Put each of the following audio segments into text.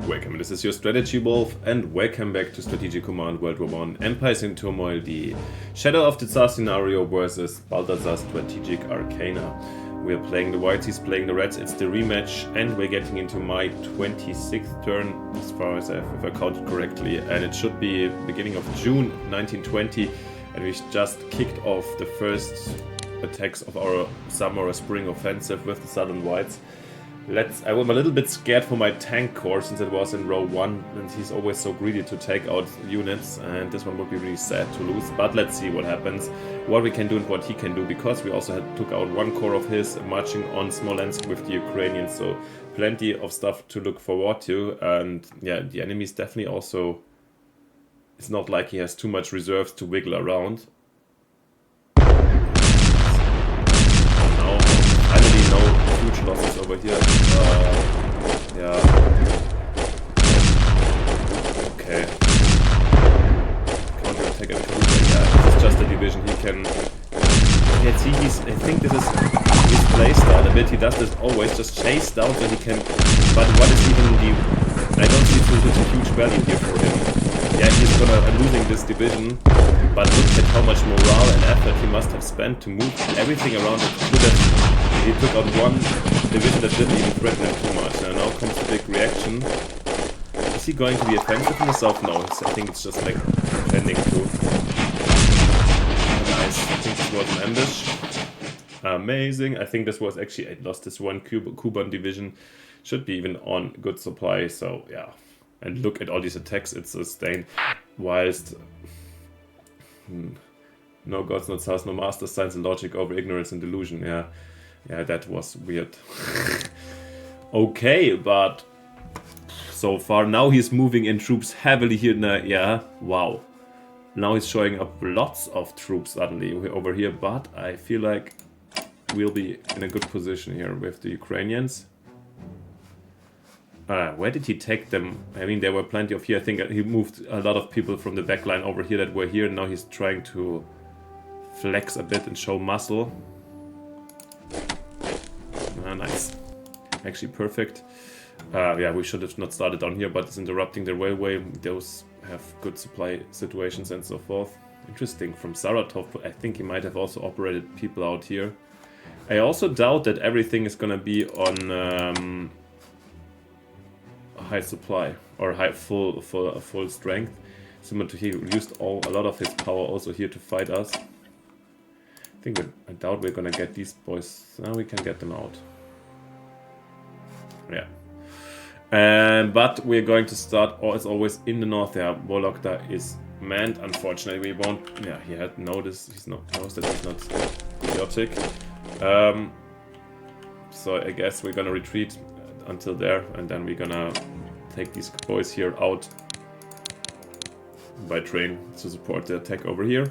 Welcome, this is your Strategy Wolf, and welcome back to Strategic Command World War I, Empires in Turmoil, the Shadow of the Tsar scenario versus Balthazor Strategic Arcana. We are playing the whites, he's playing the reds, it's the rematch, and we're getting into my 26th turn, as far as if I counted correctly, and it should be beginning of June 1920, and we just kicked off the first attacks of our summer or spring offensive with the Southern Whites. I'm a little bit scared for my tank corps since it was in row 1 and he's always so greedy to take out units, and this one would be really sad to lose, but let's see what happens, what we can do and what he can do, because we also took out one corps of his marching on Smolenks with the Ukrainians, so plenty of stuff to look forward to. And yeah, the enemy is definitely also, it's not like he has too much reserves to wiggle around. Finally no huge losses over here. Yeah. Okay. Counter-attack and Tula. Yeah, this is just a division he can... Yeah, see, I think this is his playstyle a bit. He does this always, just chase down so he can... But what is even the... I don't see such a huge value here for him. Yeah, he's losing this division, but look at how much morale and effort he must have spent to move everything around it. He took out one division that didn't even threaten him too much. And now comes the big reaction. Is he going to be offensive in the south? No, I think it's just like defending too. Nice. I think this was an ambush. Amazing. I think this was actually, I lost this one Kuban division. Should be even on good supply, so yeah. And look at all these attacks it's sustained, whilst no gods, no tsars, no masters, science and logic over ignorance and delusion. Yeah, that was weird. Okay, but so far now he's moving in troops heavily here. Yeah, wow. Now he's showing up lots of troops suddenly over here, but I feel like we'll be in a good position here with the Ukrainians. Where did he take them? I mean, there were plenty of here. I think he moved a lot of people from the back line over here that were here. Now he's trying to flex a bit and show muscle. Nice. Actually perfect. Yeah, we should have not started down here, but it's interrupting the railway. Those have good supply situations and so forth. Interesting. From Saratov, I think he might have also operated people out here. I also doubt that everything is going to be on... high supply or full strength. Similar to he used a lot of his power also here to fight us. I doubt we're gonna get these boys. Now we can get them out. Yeah. But we're going to start as always in the north. Yeah, Volokta is manned. Unfortunately, we won't. Yeah, he had noticed. Knows that he's not idiotic. So I guess we're gonna retreat until there, and then we're gonna take these boys here out by train to support the attack over here.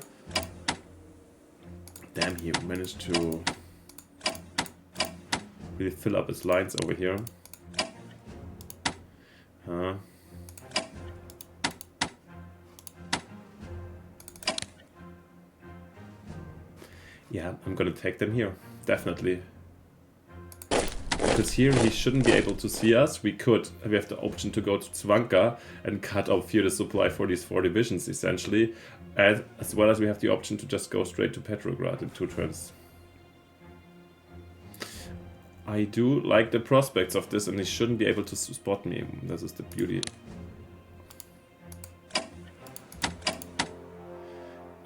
Damn, he managed to really fill up his lines over here. Yeah, I'm gonna take them here, definitely. Because here he shouldn't be able to see us. We have the option to go to Zwanka and cut off here the supply for these 4 divisions essentially, as well as we have the option to just go straight to Petrograd in 2 turns. I do like the prospects of this, and he shouldn't be able to spot me. This is the beauty.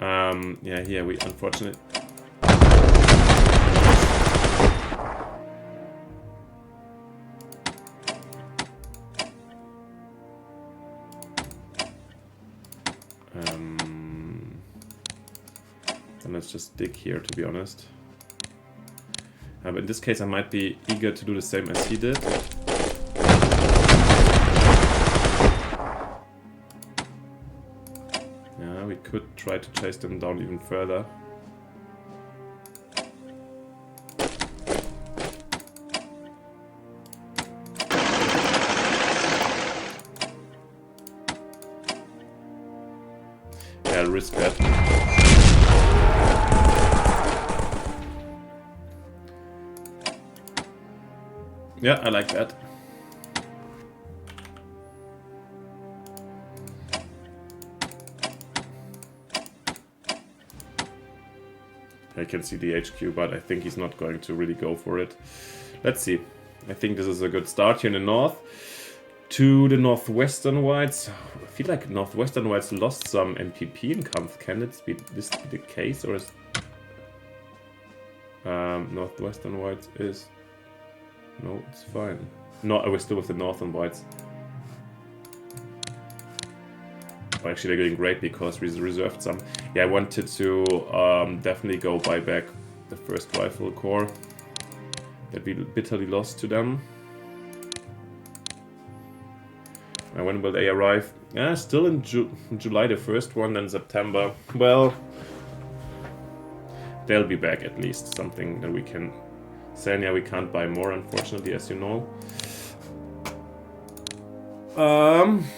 Yeah, here we unfortunately... Then let's just dig here, to be honest. But in this case I might be eager to do the same as he did. Yeah, we could try to chase them down even further. Yeah, I'll risk that. Yeah, I like that. I can see the HQ, but I think he's not going to really go for it. Let's see. I think this is a good start here in the north. To the northwestern whites. I feel like northwestern whites lost some MPP in Kampf. Can this be the case, or is northwestern whites is... No, it's fine. No, I was still with the northern whites. Oh, actually, they're doing great because we reserved some. Yeah, I wanted to definitely go buy back the first rifle corps that we bitterly lost to them. And when will they arrive? Yeah, still in July the first one, then September. Well, they'll be back at least. Something that we can sell. Yeah, we can't buy more, unfortunately, as you know.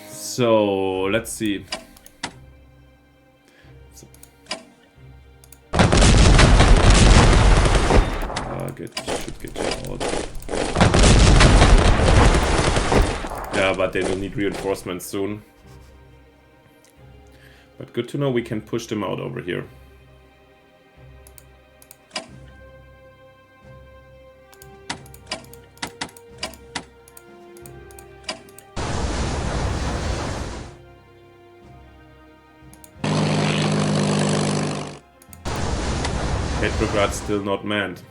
So let's see. Should get you out. Yeah, but they will need reinforcements soon. But good to know we can push them out over here. Petrograd's still not manned.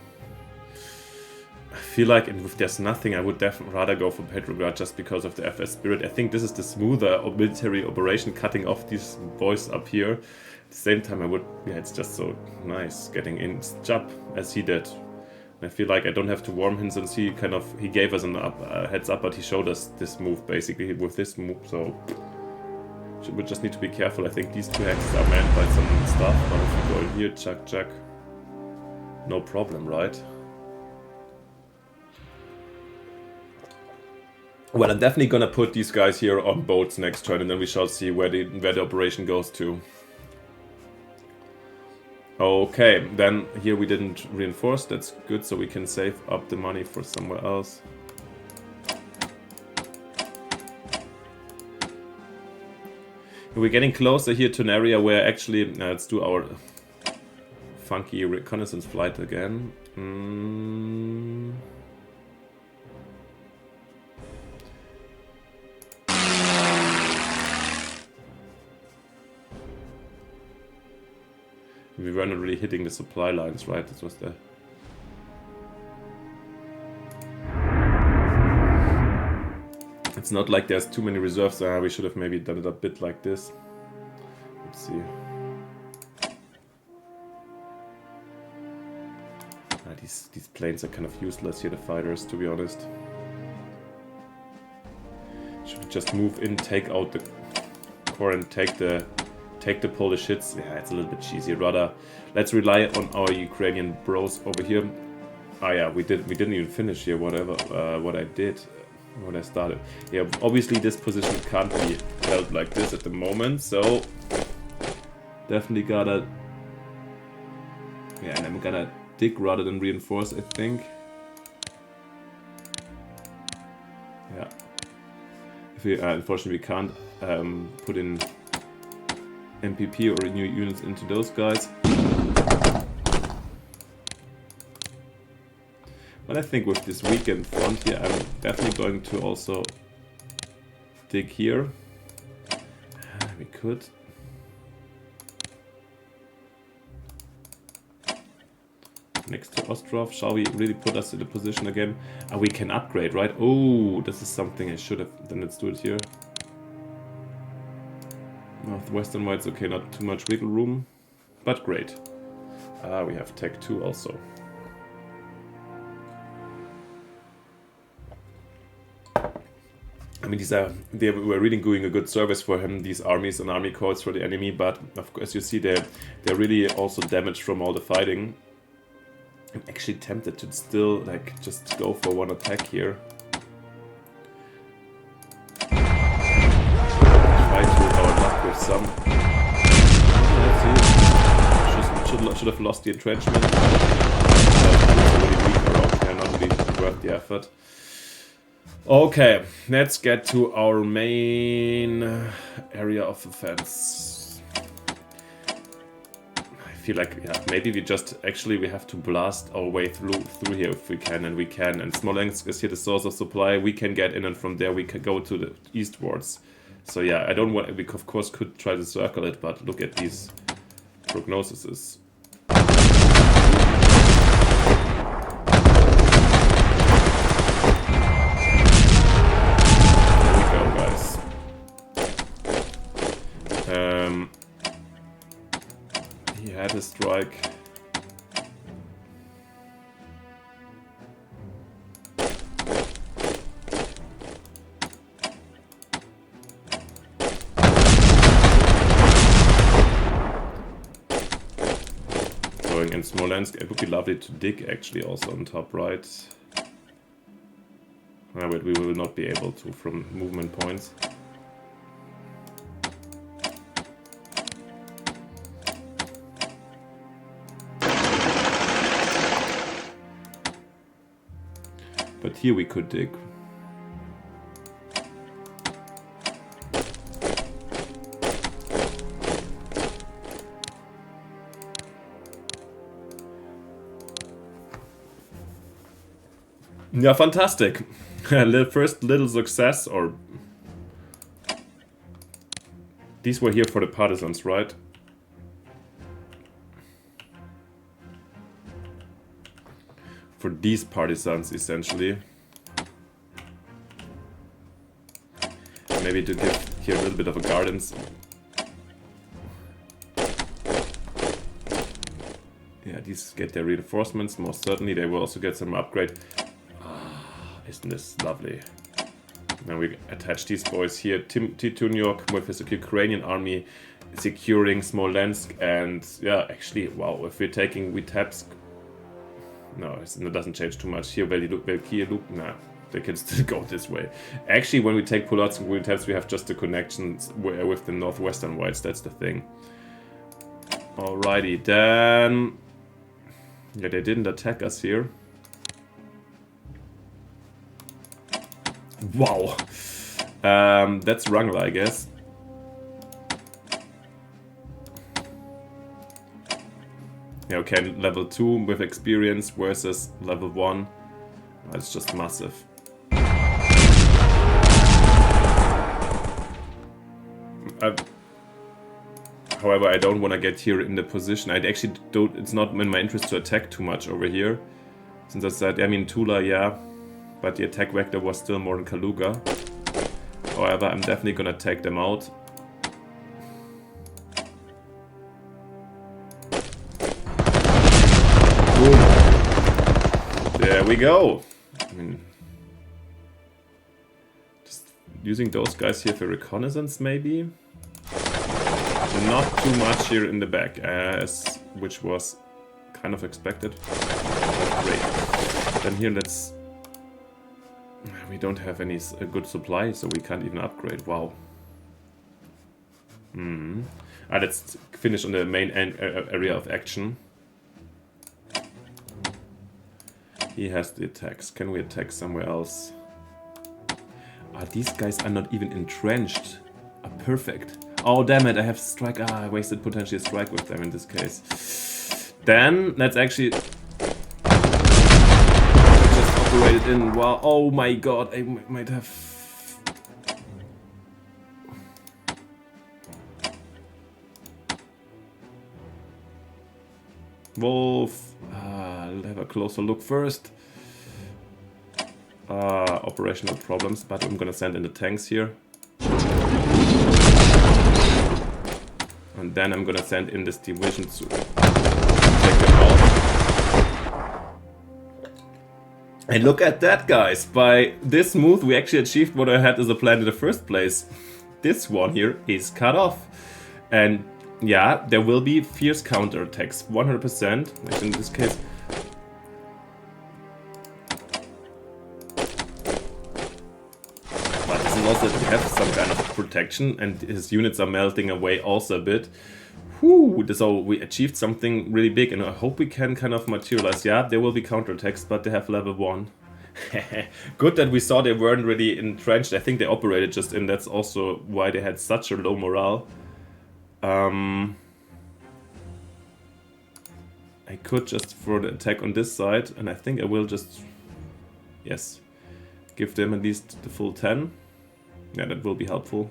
I feel like if there's nothing, I would definitely rather go for Petrograd just because of the FS spirit. I think this is the smoother military operation, cutting off these boys up here. At the same time, I would, yeah, it's just so nice getting in Jab as he did. And I feel like I don't have to warm him since he gave us a heads up, but he showed us this move basically with this move. So we just need to be careful. I think these two hexes are manned by some stuff, but if we go in here, chuck, no problem, right? Well, I'm definitely gonna put these guys here on boats next turn, and then we shall see where the operation goes to. Okay, then here we didn't reinforce. That's good, so we can save up the money for somewhere else. We're getting closer here to an area where actually let's do our funky reconnaissance flight again. We were not really hitting the supply lines, right? This was the... It's not like there's too many reserves. We should have maybe done it a bit like this. Let's see. These planes are kind of useless here, the fighters, to be honest. Should we just move in, take out the core and take the Polish hits? Yeah, it's a little bit cheesy. Rather, let's rely on our Ukrainian bros over here. Ah, yeah, we didn't even finish here. Whatever, what I did when I started. Yeah, obviously this position can't be held like this at the moment. So definitely gotta. Yeah, and I'm gonna dig rather than reinforce, I think. Yeah. If we unfortunately we can't put in MPP or new units into those guys. But I think with this weekend front here, I'm definitely going to also dig here. We could. Next to Ostrov, shall we really put us in the position again? We can upgrade, right? Oh, this is something I should have. Then let's do it here. Northwestern whites, okay, not too much wiggle room, but great. We have Tech 2 also. I mean, they were really doing a good service for him, these armies and army corps for the enemy, but of course, as you see, they're really also damaged from all the fighting. I'm actually tempted to still, like, just go for one attack here. Try to our luck with some. Let's see. Should have lost the entrenchment. Really weak around here, not really worth the effort. Okay, let's get to our main area of offense. I feel like, yeah, maybe we just actually we have to blast our way through here if we can, and we can. And Smolenks is here the source of supply. We can get in, and from there we can go to the eastwards. So yeah, I don't want. We of course could try to circle it, but look at these prognoses. He had a strike. Going in Smolensk, it would be lovely to dig actually also on top right. But we will not be able to from movement points. But here we could dig. Yeah, fantastic. First little success, or... These were here for the partisans, right? For these partisans, essentially. Maybe to give here a little bit of a gardens. Yeah, these get their reinforcements, most certainly. They will also get some upgrade. Ah, isn't this lovely? Now we attach these boys here. Titunyok with his Ukrainian army securing Smolensk, and yeah, actually, wow, if we're taking Vitebsk. No, it doesn't change too much. Here, nah, they can still go this way. Actually, when we take Polotsk and Vitebsk, we have just the connections with the northwestern whites. That's the thing. Alrighty, then... Yeah, they didn't attack us here. Wow. That's Wrangler, I guess. Yeah, okay, level 2 with experience versus level 1. That's just massive. However, I don't want to get here in the position. I actually don't. It's not in my interest to attack too much over here. Since I said, I mean, Tula, yeah. But the attack vector was still more in Kaluga. However, I'm definitely gonna take them out. There we go. I mean, just using those guys here for reconnaissance, maybe. Not too much here in the back, which was kind of expected. Great. Then here, let's. We don't have any good supply, so we can't even upgrade. Wow. Let's finish on the main area of action. He has the attacks. Can we attack somewhere else? These guys are not even entrenched. Perfect. Oh, damn it, I have strike. I wasted potentially a strike with them in this case. Then, let's actually... just operate it in. Wow, oh my god, I might have... Wolf. I'll have a closer look first. Operational problems, but I'm gonna send in the tanks here. And then I'm gonna send in this division to take them out. And look at that, guys. By this move, we actually achieved what I had as a plan in the first place. This one here is cut off. And yeah, there will be fierce counterattacks, 100%. In this case, but this is also to have some kind of protection, and his units are melting away also a bit. Whew, so we achieved something really big, and I hope we can kind of materialize. Yeah, there will be counterattacks, but they have level 1. Good that we saw they weren't really entrenched. I think they operated just in. That's also why they had such a low morale. I could just throw the attack on this side, and I think I will just, yes, give them at least the full 10. Yeah, that will be helpful.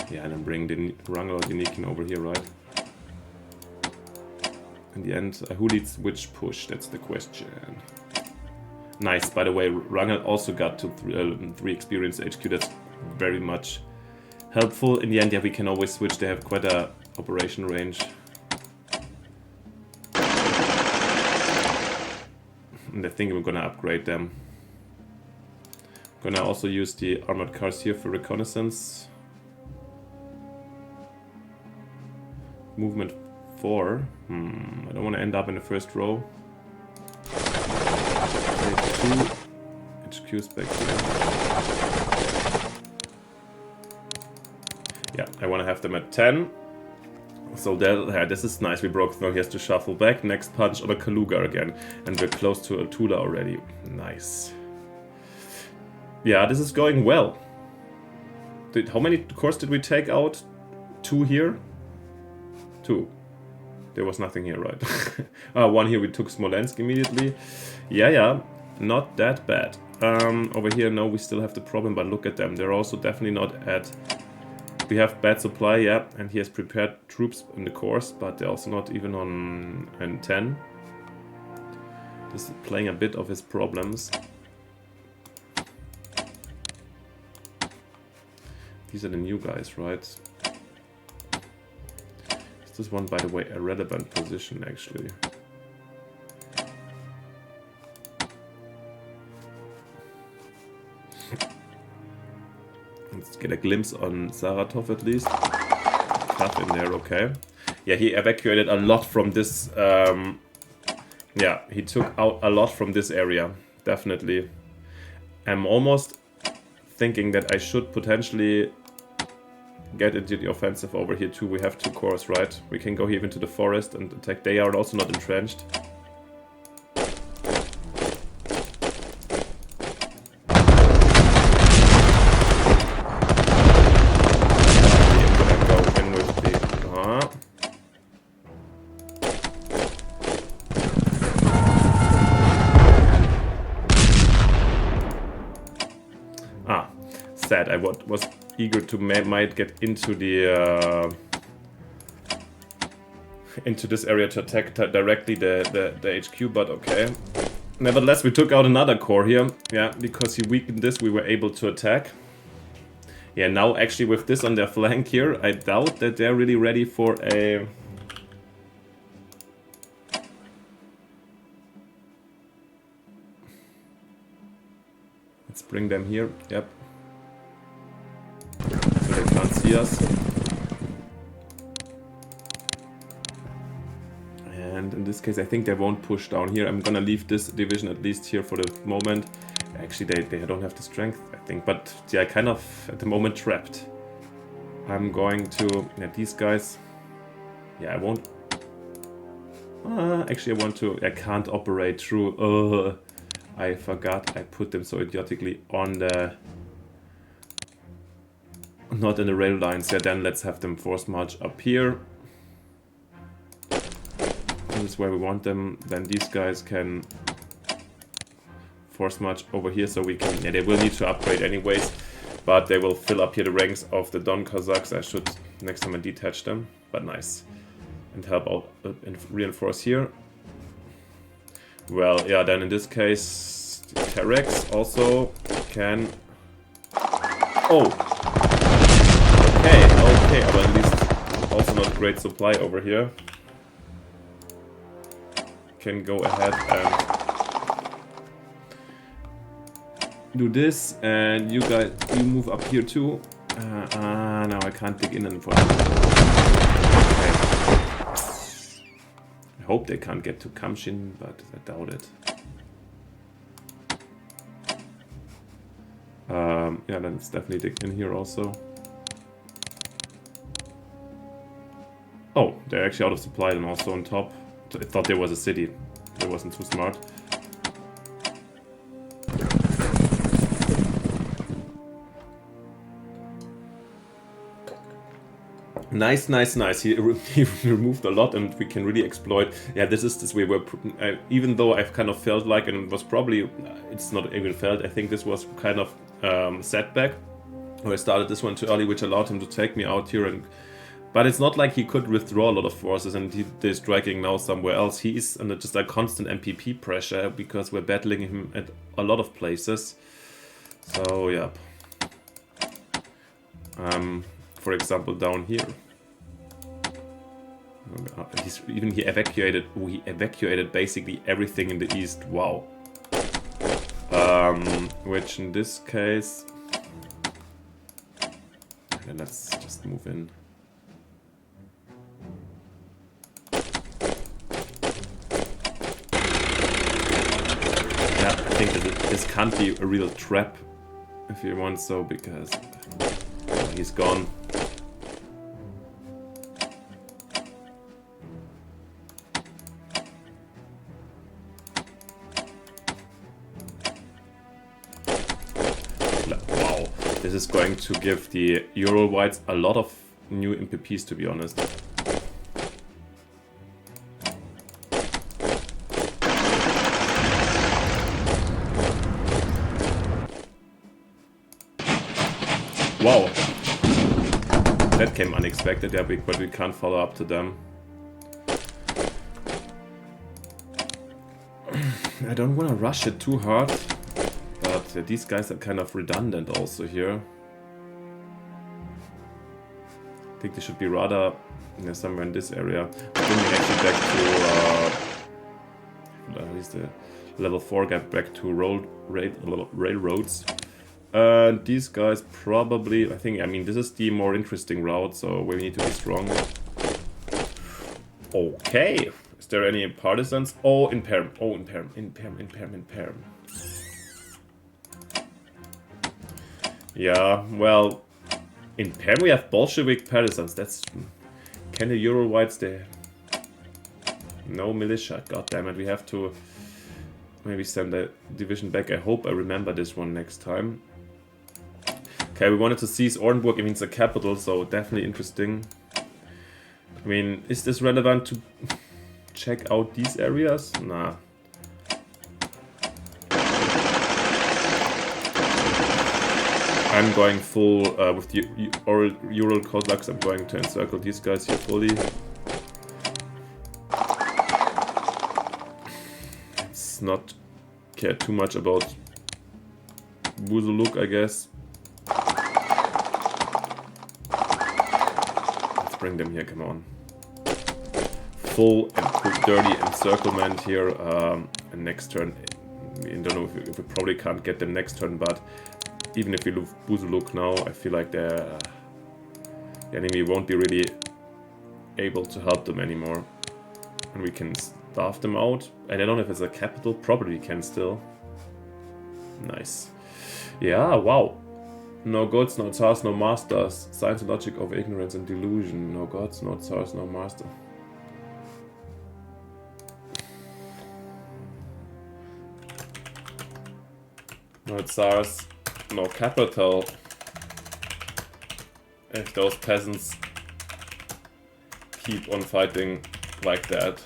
Yeah, and then bring the Wrangler or the Nikin over here, right? In the end, who leads which push? That's the question. Nice, by the way, Wrangler also got to 3 experience HQ. That's very much helpful. In the end, yeah, we can always switch. They have quite a operation range. And I think we're gonna upgrade them. Gonna also use the armored cars here for reconnaissance. Movement 4. I don't want to end up in the first row. Take 2 HQs back here. Yeah, I want to have them at 10. So yeah, this is nice. We broke through. He has to shuffle back. Next punch on a Kaluga again. And we're close to a Tula already. Nice. Yeah, this is going well. How many cores did we take out? 2 here? 2. There was nothing here, right? 1 here, we took Smolensk immediately. Yeah, not that bad. Over here, no, we still have the problem, but look at them. They're also definitely not at... We have bad supply, yeah, and he has prepared troops in the course, but they're also not even on N10. This is playing a bit of his problems. These are the new guys, right? This one, by the way, a relevant position, actually. Let's get a glimpse on Saratov at least. Tough in there, okay. Yeah, he evacuated a lot from this... yeah, he took out a lot from this area, definitely. I'm almost thinking that I should potentially... get into the offensive over here too. We have 2 cores, right? We can go here into the forest and attack. They are also not entrenched. I'm gonna go in with the... Sad. I was eager to might get into the into this area to attack directly the HQ, but okay. Nevertheless, we took out another core here. Yeah, because he weakened this, we were able to attack. Yeah, now actually with this on their flank here, I doubt that they're really ready for a... Let's bring them here. Yep. So they can't see us. And in this case, I think they won't push down here. I'm gonna leave this division at least here for the moment. Actually, they don't have the strength, I think. But yeah, kind of at the moment trapped. I'm going to... Yeah, these guys... Yeah, I won't... actually, I want to... I can't operate through... I forgot I put them so idiotically on the... Not in the rail lines. Yeah, then let's have them force march up here. This is where we want them. Then these guys can force march over here, so we can... Yeah, they will need to upgrade anyways, but they will fill up here the ranks of the Don Cossacks. I should next time I detach them, but nice. And help out and reinforce here. Well, yeah, then in this case, Terex also can... Oh! Okay, but at least also not great supply over here. Can go ahead and do this, and you guys, you move up here too. Now I can't dig in unfortunately. Okay. I hope they can't get to Kamshin, but I doubt it. Yeah, then it's definitely dig in here also. Oh, they're actually out of supply and also on top. I thought there was a city. That wasn't too smart. Nice, nice, nice. He removed a lot, and we can really exploit. Yeah, this is this way where, even though I've kind of felt like, and it was probably, it's not even felt, I think this was kind of setback, where I started this one too early, which allowed him to take me out here. And but it's not like he could withdraw a lot of forces and they're striking now somewhere else. He's under just a constant MPP pressure because we're battling him at a lot of places. So, yeah. For example, down here. He evacuated basically everything in the east. Wow. Which in this case, and let's just move in. Yeah, I think that this can't be a real trap if you want so, because he's gone. Wow, this is going to give the Ural Whites a lot of new MPPs, to be honest. Wow, that came unexpected, yeah, but we can't follow up to them. I don't want to rush it too hard, but these guys are kind of redundant also here. I think they should be rather somewhere in this area. Bringing actually back to at least the level 4 get back to railroads. These guys probably, I mean, this is the more interesting route, so we need to be strong. Okay, is there any partisans? Oh, in Perm. Oh, in Perm. Yeah, well, in Perm we have Bolshevik partisans. That's... Can the Ural Whites there? No militia, goddammit, we have to maybe send the division back. I hope I remember this one next time. Okay, we wanted to seize Orenburg, it means the capital, so definitely interesting. I mean, is this relevant to check out these areas? Nah. I'm going full with the Ural Cossacks. I'm going to encircle these guys here fully. Let's not care too much about Buzuluk, I guess. Let's bring them here, come on. Full and dirty encirclement here. And next turn, I don't know if we probably can't get them next turn, but even if we lose Buzuluk now, I feel like the enemy won't be really able to help them anymore. And we can starve them out. And I don't know if it's a capital, probably we can still. Nice. Yeah, wow. No gods, no tsars, no masters. Science and logic of ignorance and delusion. No gods, no tsars, no master. No tsars, no capital. If those peasants keep on fighting like that.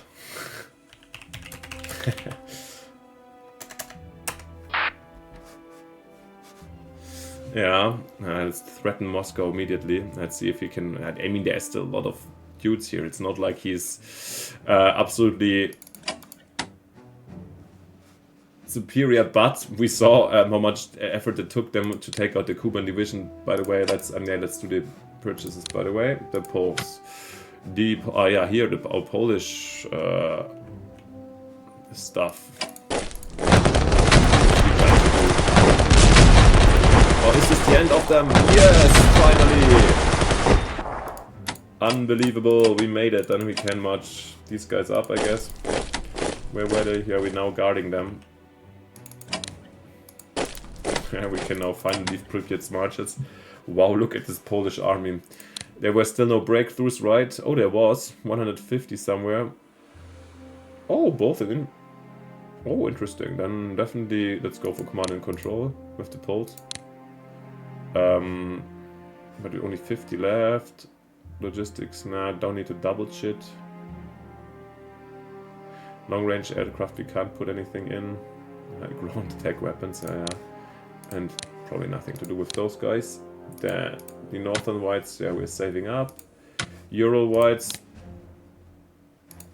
Yeah, let's threaten Moscow immediately. Let's see if he can... I mean, there's still a lot of dudes here. It's not like he's absolutely superior, but we saw how much effort it took them to take out the Kuban division. By the way, let's do the purchases. By the way, the Poles, yeah, here the Polish stuff. Oh, is this the end of them? Yes, finally! Unbelievable, we made it. Then we can march these guys up, I guess. Where were they? Here, we're now guarding them. We can now finally leave Pripyat's marches. Wow, look at this Polish army. There were still no breakthroughs, right? Oh, there was. 150 somewhere. Oh, both in. Oh, interesting. Then definitely let's go for command and control with the Poles. But only 50 left. Logistics, nah, don't need to double shit. Long range aircraft, we can't put anything in. Ground attack weapons, and probably nothing to do with those guys. The northern whites, yeah, we're saving up. Ural whites,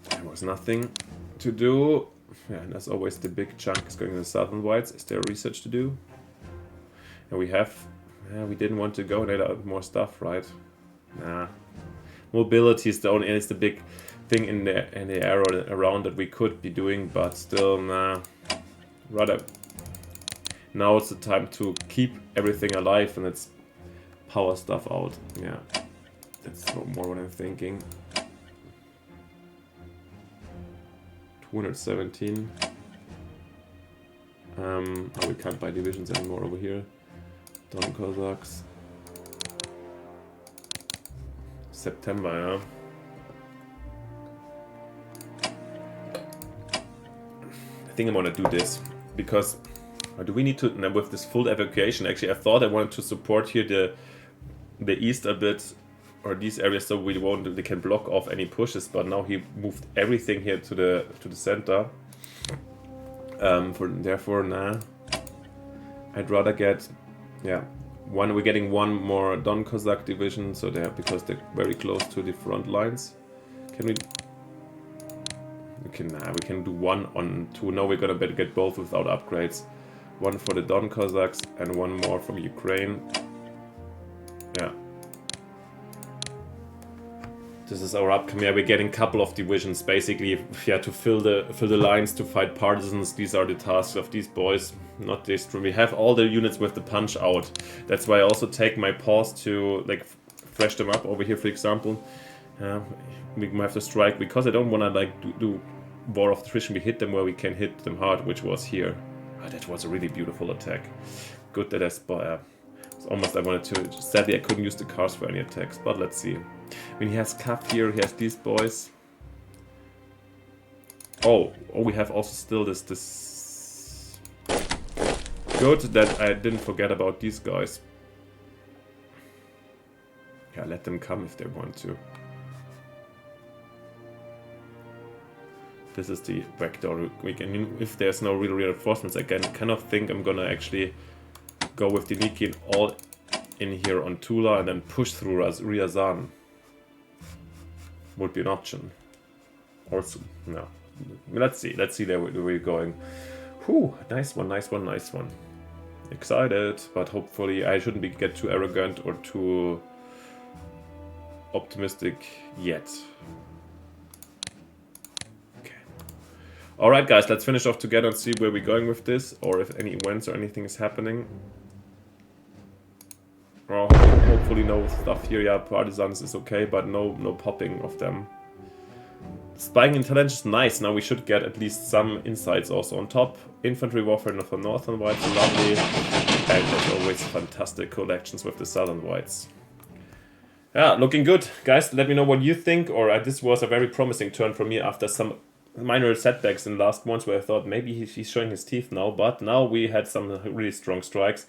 there was nothing to do. Yeah, and as always, the big chunk is going to the southern whites. Is there research to do? And we have, yeah, we didn't want to go and add more stuff, right? Nah. Mobility is the only, and it's the big thing in the area around that we could be doing, but still, nah. Rather, now it's the time to keep everything alive and let's power stuff out. Yeah, that's more what I'm thinking. 217. Oh, we can't buy divisions anymore over here. Don Cossacks. September, yeah. I think I'm gonna do this because do we need to, now with this full evacuation, actually I thought I wanted to support here the east a bit, or these areas, so they can block off any pushes, but now he moved everything here to the center. Therefore, nah, I'd rather get, yeah, we're getting one more Don Cossack division, so because they're very close to the front lines. Can we? We can do one on two. No, we're gonna better get both without upgrades. One for the Don Cossacks and one more from Ukraine. Yeah. This is our upcoming. Yeah, we're getting a couple of divisions basically. Yeah, to fill the lines to fight partisans. These are the tasks of these boys. Not this. We have all the units with the punch out. That's why I also take my pause to like fresh them up over here, for example. We have to strike because I don't want to like do war of attrition. We hit them where we can hit them hard, which was here. Oh, that was a really beautiful attack. Good that it's almost I wanted to. Sadly, I couldn't use the cars for any attacks, but let's see. I mean, he has Kaf here. He has these boys. Oh, we have also still this. Good that I didn't forget about these guys. Yeah, let them come if they want to. This is the vector. If there's no real reinforcements, I kind of think I'm gonna actually go with the Nikin all in here on Tula and then push through Ryazan. Would be an option. Also, no. Let's see where we're going. Whew, nice one. Excited, but hopefully I shouldn't get too arrogant or too optimistic yet. Alright guys, let's finish off together and see where we're going with this, or if any events or anything is happening. Oh, hopefully no stuff here. Yeah, partisans is okay, but no popping of them. Spying intelligence is nice. Now we should get at least some insights also on top. Infantry warfare for northern whites, lovely. And as always, fantastic collections with the southern whites. Yeah, looking good. Guys, let me know what you think, or this was a very promising turn for me after some minor setbacks in the last months where I thought maybe he's showing his teeth now, but now we had some really strong strikes.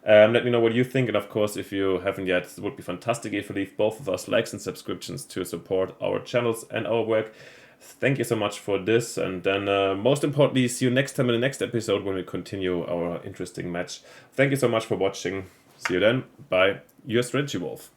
Let me know what you think, and of course, if you haven't yet, it would be fantastic if you leave both of us likes and subscriptions to support our channels and our work. Thank you so much for this, and then most importantly, see you next time in the next episode when we continue our interesting match. Thank you so much for watching. See you then. Bye. Your Strategy Wolf.